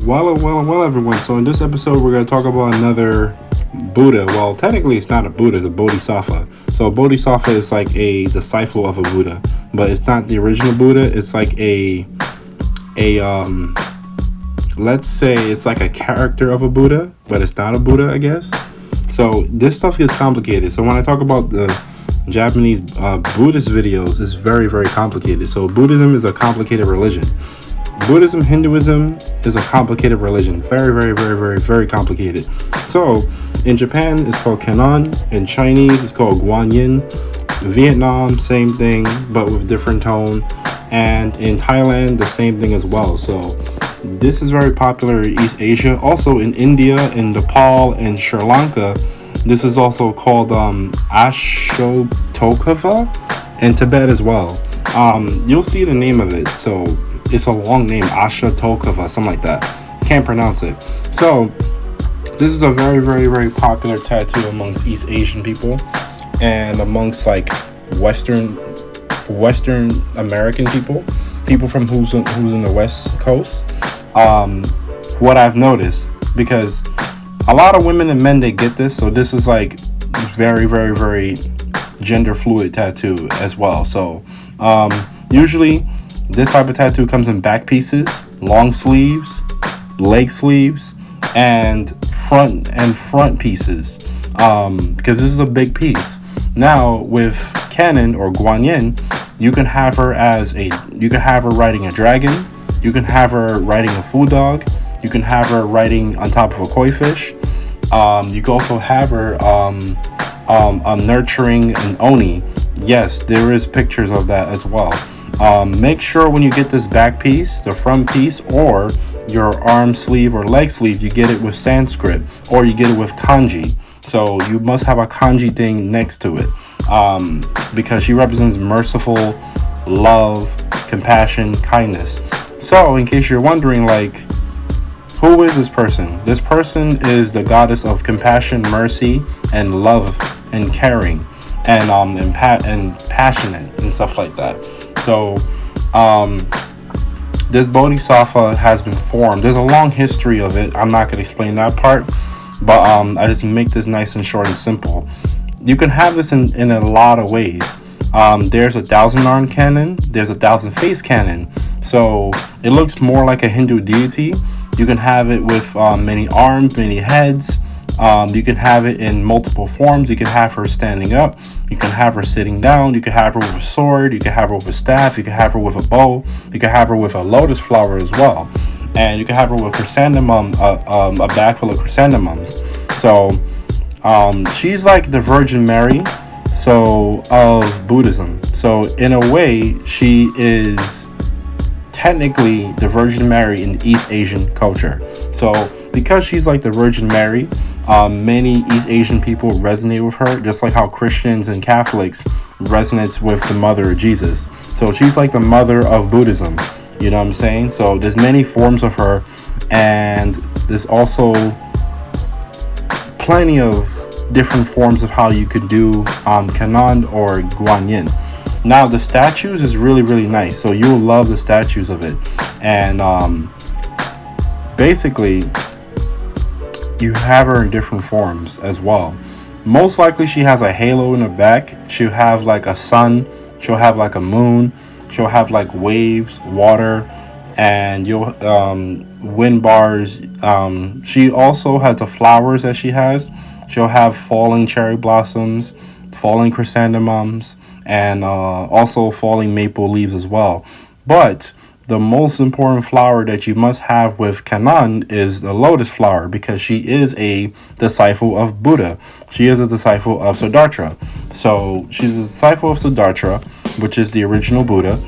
Well, everyone. So in this episode, we're going to talk about another Buddha. Well, technically, it's not a Buddha, it's a Bodhisattva. So a Bodhisattva is like a disciple of a Buddha, but it's not the original Buddha. It's like let's say it's like a character of a Buddha, but it's not a Buddha, I guess. So this stuff gets complicated. So when I talk about the Japanese Buddhist videos, it's very, very complicated. So Buddhism is a complicated religion. Buddhism, Hinduism is a complicated religion. Very, very, very, very, very complicated. So in Japan, it's called KANNON. In Chinese, it's called Guanyin. Vietnam, same thing, but with different tone. And in Thailand, the same thing as well. So this is very popular in East Asia. Also in India, in Nepal, and Sri Lanka, this is also called Ashotoka, and Tibet as well. You'll see the name of it. So it's a long name, Ashotoka, something like that. Can't pronounce it. So this is a very, very, very popular tattoo amongst East Asian people and amongst like Western American people from who's in the West Coast. What I've noticed, because a lot of women and men, they get this. So this is like very, very, very gender fluid tattoo as well. So usually this type of tattoo comes in back pieces, long sleeves, leg sleeves, and front pieces, because this is a big piece. Now with KANNON or Guanyin, you can have her riding a dragon, you can have her riding a food dog, you can have her riding on top of a koi fish. You can also have her nurturing an oni. Yes, there is pictures of that as well. Make sure when you get this back piece, the front piece, or your arm sleeve or leg sleeve, you get it with Sanskrit or you get it with kanji. So you must have a kanji thing next to it, because she represents merciful, love, compassion, kindness. So in case you're wondering, like, who is this person? This person is the goddess of compassion, mercy, and love, and caring, and passionate and stuff like that. So this Bodhisattva has been formed. There's a long history of it. I'm not going to explain that part, but I just make this nice and short and simple. You can have this in a lot of ways. There's a 1,000-arm KANNON. There's a 1,000-face KANNON. So it looks more like a Hindu deity. You can have it with many arms, many heads. You can have it in multiple forms. You can have her standing up. You can have her sitting down. You can have her with a sword. You can have her with a staff. You can have her with a bow. You can have her with a lotus flower as well. And you can have her with chrysanthemum, a bag full of chrysanthemums. So she's like the Virgin Mary, so of Buddhism. So in a way, she is technically the Virgin Mary in East Asian culture. So because she's like the Virgin Mary, many East Asian people resonate with her, just like how Christians and Catholics resonates with the mother of Jesus. So she's like the mother of Buddhism, you know what I'm saying? So there's many forms of her, and there's also plenty of different forms of how you could do KANNON or Guanyin. Now the statues is really, really nice, so you'll love the statues of it. And basically you have her in different forms as well. Most likely she has a halo in her back. She'll have like a sun, she'll have like a moon, she'll have like waves, water, and you'll wind bars. She also has the flowers that she has. She'll have falling cherry blossoms, falling chrysanthemums, and also falling maple leaves as well. But the most important flower that you must have with KANNON is the lotus flower, because she is a disciple of Buddha. She is a disciple of Siddhartha. So she's a disciple of Siddhartha, which is the original Buddha,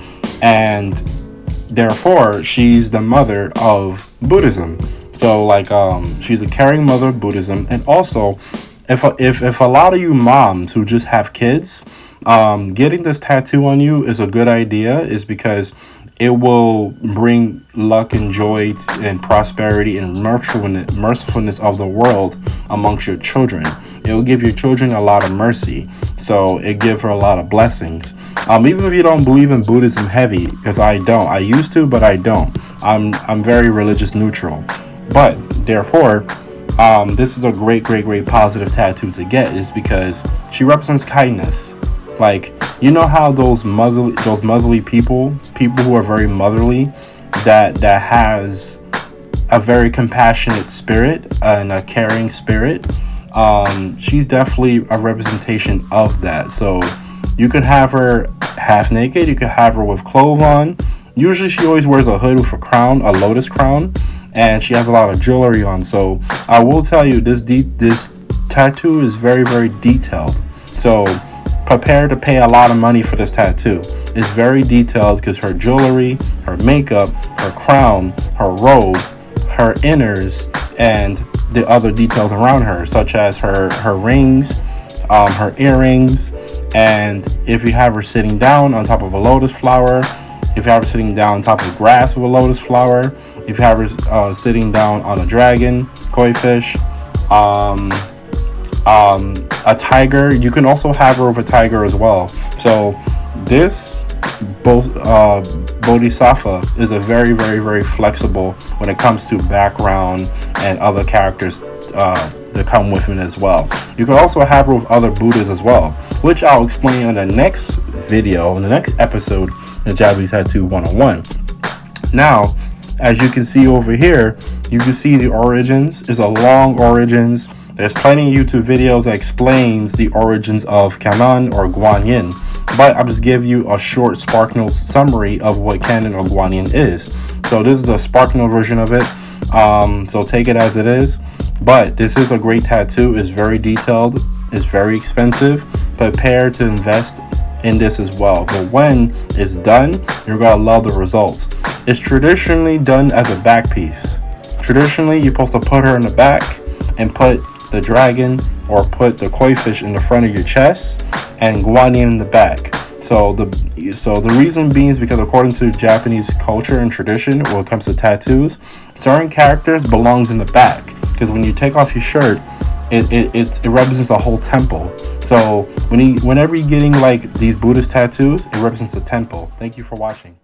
and therefore she's the mother of Buddhism. So like she's a caring mother of Buddhism. And also, if a lot of you moms who just have kids, getting this tattoo on you is a good idea, is because it will bring luck and joy and prosperity and mercifulness of the world amongst your children. It will give your children a lot of mercy. So it gives her a lot of blessings. Even if you don't believe in Buddhism heavy, because I don't. I used to, but I don't. I'm very religious neutral. But therefore, this is a great positive tattoo to get, is because she represents kindness. Like, you know how those motherly people who are very motherly, that has a very compassionate spirit and a caring spirit. She's definitely a representation of that. So you could have her half naked, you could have her with clothes on. Usually she always wears a hood with a crown, a lotus crown, and she has a lot of jewelry on. So I will tell you, this tattoo is very detailed. So prepare to pay a lot of money for this tattoo. It's very detailed because her jewelry, her makeup, her crown, her robe, her inners, and the other details around her, such as her rings, her earrings, and if you have her sitting down on top of a lotus flower, if you have her sitting down on top of grass with a lotus flower, if you have her sitting down on a dragon, koi fish, a tiger. You can also have her with a tiger as well. So this Bodhisattva is a very flexible when it comes to background and other characters that come with it as well. You can also have her with other Buddhas as well, which I'll explain in the next video, in the next episode in Japanese Tattoo 101. Now, as you can see over here, you can see the origins. There's a long origins. There's plenty of YouTube videos that explains the origins of KANNON or Guanyin, but I'll just give you a short SparkNotes summary of what KANNON or Guanyin is. So this is a SparkNote version of it. So take it as it is. But this is a great tattoo. It's very detailed. It's very expensive. Prepare to invest in this as well. But when it's done, you're gonna love the results. It's traditionally done as a back piece. Traditionally, you're supposed to put her in the back and put the dragon or put the koi fish in the front of your chest and Guanyin in the back. So the reason being is because according to Japanese culture and tradition, when it comes to tattoos, certain characters belongs in the back, because when you take off your shirt, it represents a whole temple. So whenever you're getting like these Buddhist tattoos, it represents a temple. Thank you for watching.